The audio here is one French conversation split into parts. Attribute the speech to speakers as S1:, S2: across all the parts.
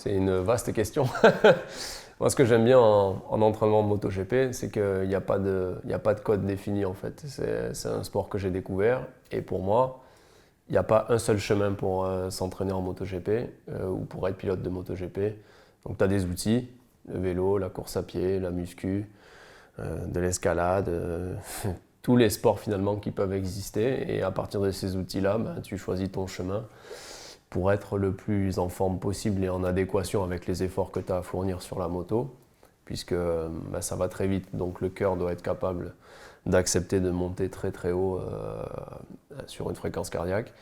S1: c'est une vaste question. Moi, ce que j'aime bien en entraînement de MotoGP, c'est qu'il n'y a pas de code défini en fait. C'est un sport que j'ai découvert et pour moi, il n'y a pas un seul chemin pour s'entraîner en MotoGP ou pour être pilote de MotoGP. Donc tu as des outils, le vélo, la course à pied, la muscu, de l'escalade, tous les sports finalement qui peuvent exister. Et à partir de ces outils-là, tu choisis ton chemin pour être le plus en forme possible et en adéquation avec les efforts que tu as à fournir sur la moto, puisque ça va très vite. Donc le cœur doit être capable d'accepter de monter très très haut sur une fréquence cardiaque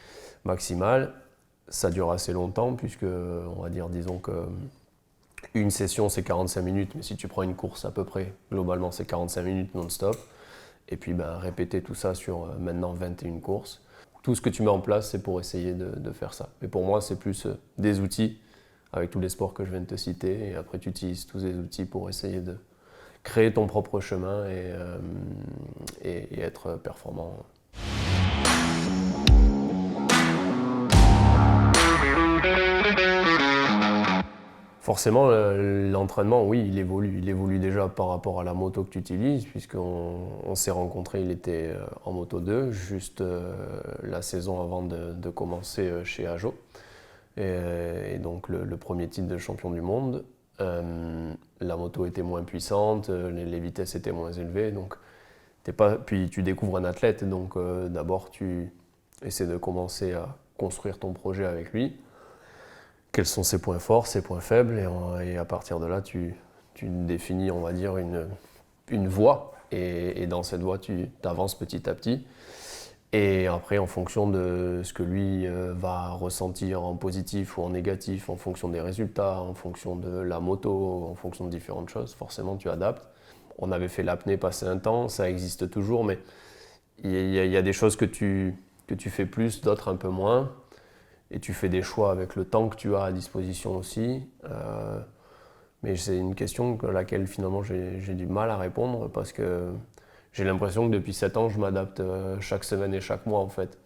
S1: maximale. Ça dure assez longtemps, puisque on va dire, disons que une session c'est 45 minutes, mais si tu prends une course à peu près, globalement c'est 45 minutes non-stop. Et puis répéter tout ça sur maintenant 21 courses. Tout ce que tu mets en place, c'est pour essayer de faire ça. Mais pour moi, c'est plus des outils avec tous les sports que je viens de te citer. Et après, tu utilises tous ces outils pour essayer de créer ton propre chemin et être performant. Forcément, l'entraînement, oui, il évolue. Il évolue déjà par rapport à la moto que tu utilises, puisqu'on s'est rencontrés, il était en Moto 2, juste la saison avant de commencer chez Ajo. Et donc le premier titre de champion du monde. La moto était moins puissante, les vitesses étaient moins élevées. Donc puis tu découvres un athlète, donc d'abord tu essaies de commencer à construire ton projet avec lui. Quels sont ses points forts, ses points faibles, et à partir de là, tu définis, on va dire, une voie, et dans cette voie, tu avances petit à petit. Et après, en fonction de ce que lui va ressentir en positif ou en négatif, en fonction des résultats, en fonction de la moto, en fonction de différentes choses, forcément, tu adaptes. On avait fait l'apnée passer un temps, ça existe toujours, mais il y a des choses que tu fais plus, d'autres un peu moins. Et tu fais des choix avec le temps que tu as à disposition aussi. Mais c'est une question à laquelle finalement j'ai du mal à répondre parce que j'ai l'impression que depuis 7 ans, je m'adapte chaque semaine et chaque mois en fait.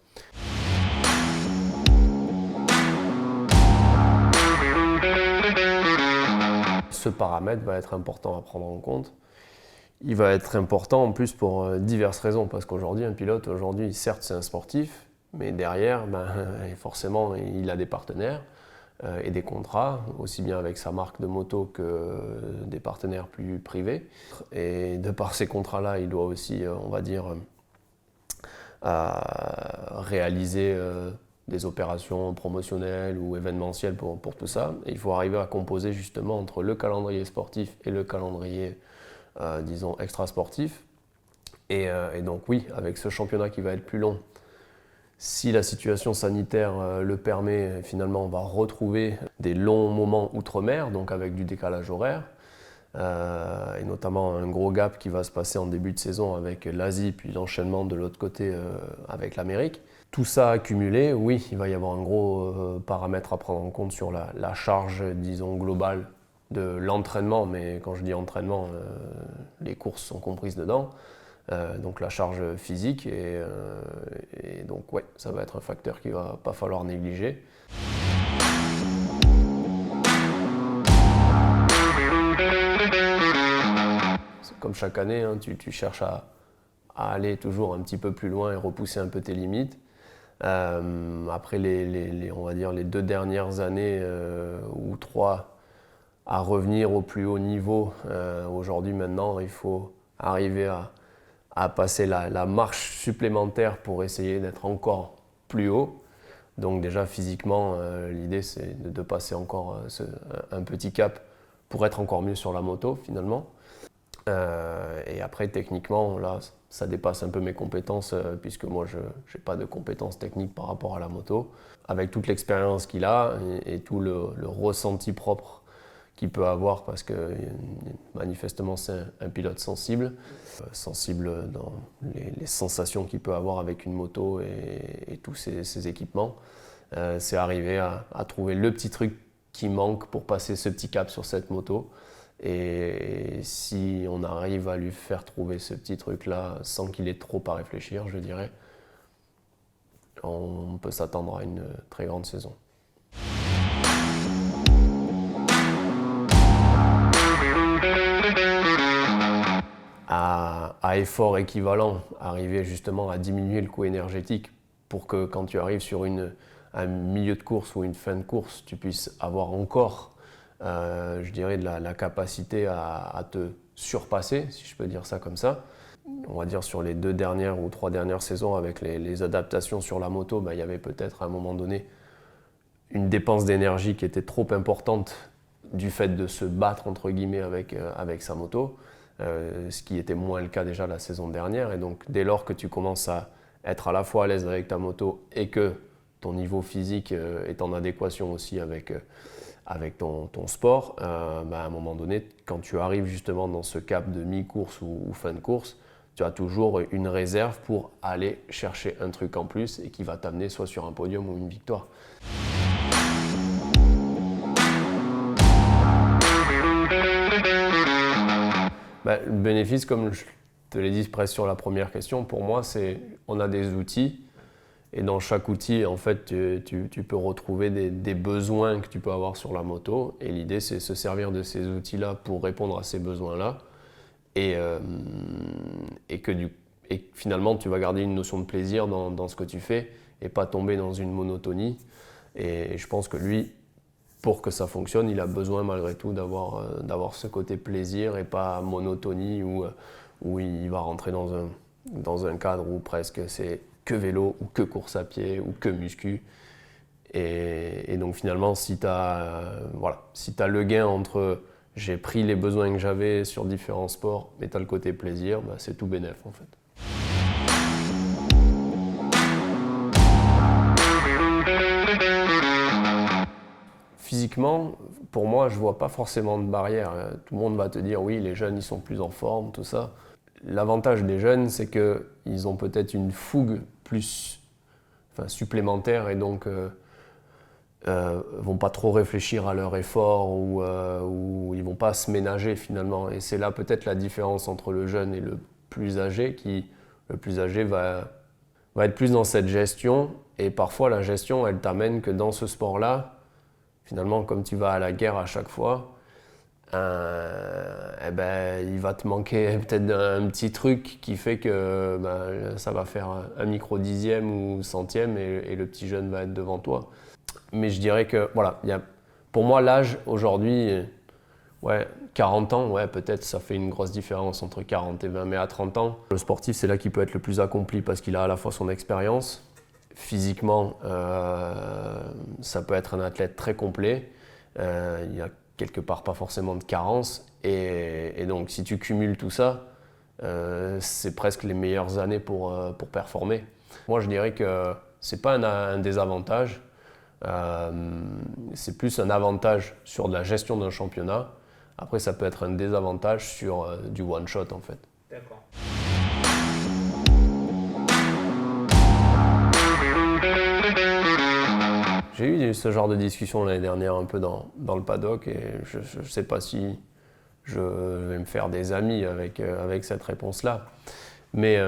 S1: Ce paramètre va être important à prendre en compte. Il va être important en plus pour diverses raisons parce qu'aujourd'hui, un pilote, certes c'est un sportif, mais derrière, forcément, il a des partenaires et des contrats, aussi bien avec sa marque de moto que des partenaires plus privés. Et de par ces contrats-là, il doit aussi, on va dire, réaliser des opérations promotionnelles ou événementielles pour tout ça. Et il faut arriver à composer justement entre le calendrier sportif et le calendrier, disons, extra-sportif. Et donc oui, avec ce championnat qui va être plus long, si la situation sanitaire le permet, finalement, on va retrouver des longs moments outre-mer, donc avec du décalage horaire, et notamment un gros gap qui va se passer en début de saison avec l'Asie, puis l'enchaînement de l'autre côté avec l'Amérique. Tout ça accumulé, oui, il va y avoir un gros paramètre à prendre en compte sur la charge, disons, globale de l'entraînement, mais quand je dis entraînement, les courses sont comprises dedans. Donc la charge physique et donc ouais, ça va être un facteur qu'il va pas falloir négliger. C'est comme chaque année, hein, tu cherches à aller toujours un petit peu plus loin et repousser un peu tes limites. Après on va dire les 2 dernières années ou 3 à revenir au plus haut niveau, aujourd'hui maintenant il faut arriver à passer la marche supplémentaire pour essayer d'être encore plus haut. Donc déjà physiquement, l'idée c'est de passer encore un petit cap pour être encore mieux sur la moto finalement. Et après techniquement, là ça dépasse un peu mes compétences puisque moi je n'ai pas de compétences techniques par rapport à la moto. Avec toute l'expérience qu'il a et tout le ressenti propre qu'il peut avoir parce que manifestement c'est un pilote sensible dans les sensations qu'il peut avoir avec une moto et tous ses équipements. C'est arriver à trouver le petit truc qui manque pour passer ce petit cap sur cette moto. Et si on arrive à lui faire trouver ce petit truc-là sans qu'il ait trop à réfléchir, je dirais, on peut s'attendre à une très grande saison. à effort équivalent, arriver justement à diminuer le coût énergétique pour que quand tu arrives sur un milieu de course ou une fin de course, tu puisses avoir encore, je dirais, de la capacité à te surpasser, si je peux dire ça comme ça. On va dire sur les 2 dernières ou 3 dernières saisons avec les adaptations sur la moto, il y avait peut-être à un moment donné une dépense d'énergie qui était trop importante du fait de se battre entre guillemets avec sa moto, ce qui était moins le cas déjà la saison dernière. Et donc dès lors que tu commences à être à la fois à l'aise avec ta moto et que ton niveau physique est en adéquation aussi avec ton sport, à un moment donné, quand tu arrives justement dans ce cap de mi-course ou fin de course, tu as toujours une réserve pour aller chercher un truc en plus et qui va t'amener soit sur un podium ou une victoire. Le bénéfice, comme je te l'ai dit presque sur la première question, pour moi, c'est on a des outils et dans chaque outil, en fait, tu peux retrouver des besoins que tu peux avoir sur la moto. Et l'idée, c'est se servir de ces outils-là pour répondre à ces besoins-là et que finalement, tu vas garder une notion de plaisir dans ce que tu fais et pas tomber dans une monotonie. Et je pense que lui, pour que ça fonctionne, il a besoin malgré tout d'avoir ce côté plaisir et pas monotonie où il va rentrer dans un cadre où presque c'est que vélo ou que course à pied ou que muscu. Et donc finalement, si tu as le gain entre j'ai pris les besoins que j'avais sur différents sports, mais tu as le côté plaisir, c'est tout bénef en fait. Physiquement, pour moi, je ne vois pas forcément de barrière. Tout le monde va te dire oui, les jeunes ils sont plus en forme, tout ça. L'avantage des jeunes, c'est qu'ils ont peut-être une fougue supplémentaire et donc vont pas trop réfléchir à leur effort ou ils vont pas se ménager finalement. Et c'est là peut-être la différence entre le jeune et le plus âgé, le plus âgé va être plus dans cette gestion et parfois la gestion, elle t'amène que dans ce sport-là, finalement, comme tu vas à la guerre à chaque fois, il va te manquer peut-être un petit truc qui fait que ça va faire un micro-dixième ou centième et le petit jeune va être devant toi. Mais je dirais que, voilà, pour moi, l'âge aujourd'hui, 40 ans, peut-être ça fait une grosse différence entre 40 et 20, mais à 30 ans, le sportif, c'est là qu'il peut être le plus accompli parce qu'il a à la fois son expérience. Physiquement, ça peut être un athlète très complet. Il n'y a quelque part pas forcément de carence. Et donc, si tu cumules tout ça, c'est presque les meilleures années pour performer. Moi, je dirais que ce n'est pas un désavantage. C'est plus un avantage sur de la gestion d'un championnat. Après, ça peut être un désavantage sur du one-shot, en fait.
S2: D'accord.
S1: J'ai eu ce genre de discussion l'année dernière un peu dans le paddock et je ne sais pas si je vais me faire des amis avec cette réponse-là. Mais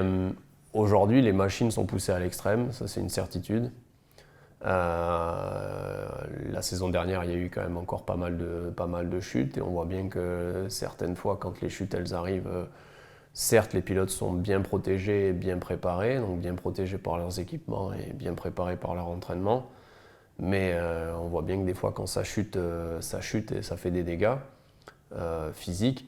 S1: aujourd'hui, les machines sont poussées à l'extrême, ça c'est une certitude. La saison dernière, il y a eu quand même encore pas mal de chutes et on voit bien que certaines fois, quand les chutes elles arrivent, certes les pilotes sont bien protégés et bien préparés, donc bien protégés par leurs équipements et bien préparés par leur entraînement. Mais on voit bien que des fois quand ça chute et ça fait des dégâts physiques.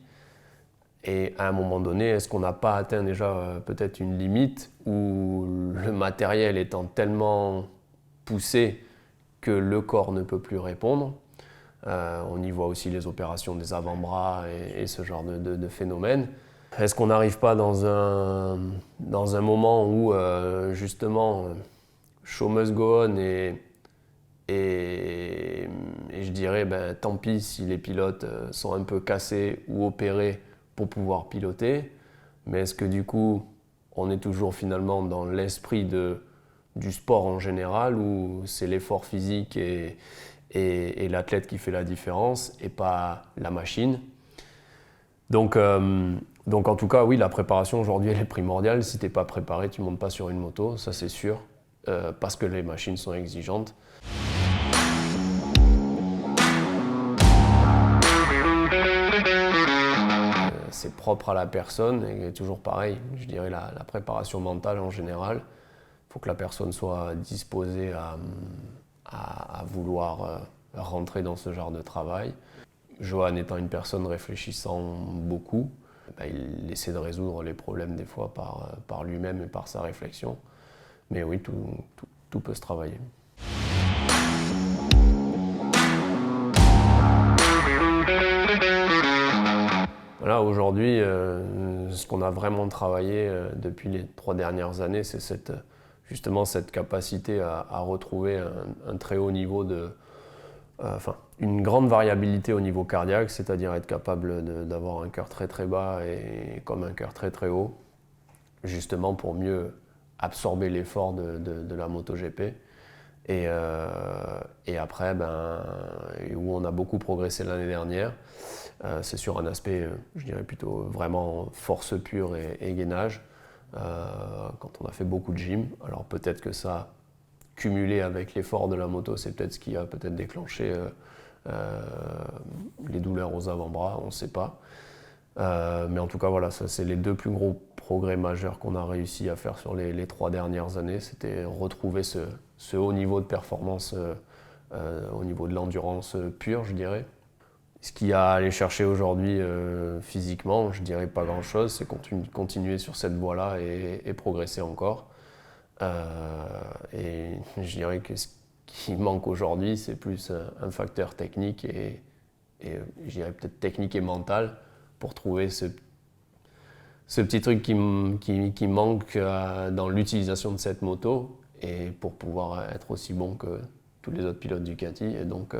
S1: Et à un moment donné, est-ce qu'on n'a pas atteint déjà peut-être une limite où le matériel étant tellement poussé que le corps ne peut plus répondre. On y voit aussi les opérations des avant-bras et ce genre de phénomène. Est-ce qu'on n'arrive pas dans un moment où justement show must go on et je dirais tant pis si les pilotes sont un peu cassés ou opérés pour pouvoir piloter, mais est-ce que du coup on est toujours finalement dans l'esprit du sport en général où c'est l'effort physique et l'athlète qui fait la différence et pas la machine. Donc en tout cas oui, la préparation aujourd'hui elle est primordiale. Si tu n'es pas préparé, tu ne montes pas sur une moto, ça c'est sûr, parce que les machines sont exigeantes. c'est propre à la personne et toujours pareil, je dirais la préparation mentale en général. Il faut que la personne soit disposée à vouloir rentrer dans ce genre de travail. Johan étant une personne réfléchissant beaucoup, il essaie de résoudre les problèmes des fois par lui-même et par sa réflexion. Mais oui, tout peut se travailler. Voilà, aujourd'hui, ce qu'on a vraiment travaillé depuis les 3 dernières années, c'est justement cette capacité à retrouver un très haut niveau une grande variabilité au niveau cardiaque, c'est-à-dire être capable d'avoir un cœur très très bas et comme un cœur très très haut, justement pour mieux absorber l'effort de la MotoGP. Et après, où on a beaucoup progressé l'année dernière, c'est sur un aspect, je dirais plutôt vraiment force pure et gainage, quand on a fait beaucoup de gym. Alors peut-être que ça, cumulé avec l'effort de la moto, c'est peut-être ce qui a peut-être déclenché les douleurs aux avant-bras, on ne sait pas. Mais en tout cas, voilà, ça c'est les 2 plus gros progrès majeurs qu'on a réussi à faire sur les 3 dernières années. C'était retrouver ce haut niveau de performance au niveau de l'endurance pure, je dirais. Ce qu'il y a à aller chercher aujourd'hui physiquement, je dirais pas grand-chose, c'est continuer sur cette voie-là et progresser encore. Et je dirais que ce qui manque aujourd'hui, c'est plus un facteur technique et je dirais peut-être technique et mental pour trouver ce petit truc qui manque dans l'utilisation de cette moto et pour pouvoir être aussi bon que tous les autres pilotes Ducati et donc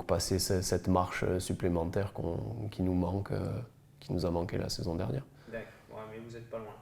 S1: passer cette marche supplémentaire qui nous a manqué la saison dernière.
S2: D'accord, ouais, mais vous n'êtes pas loin.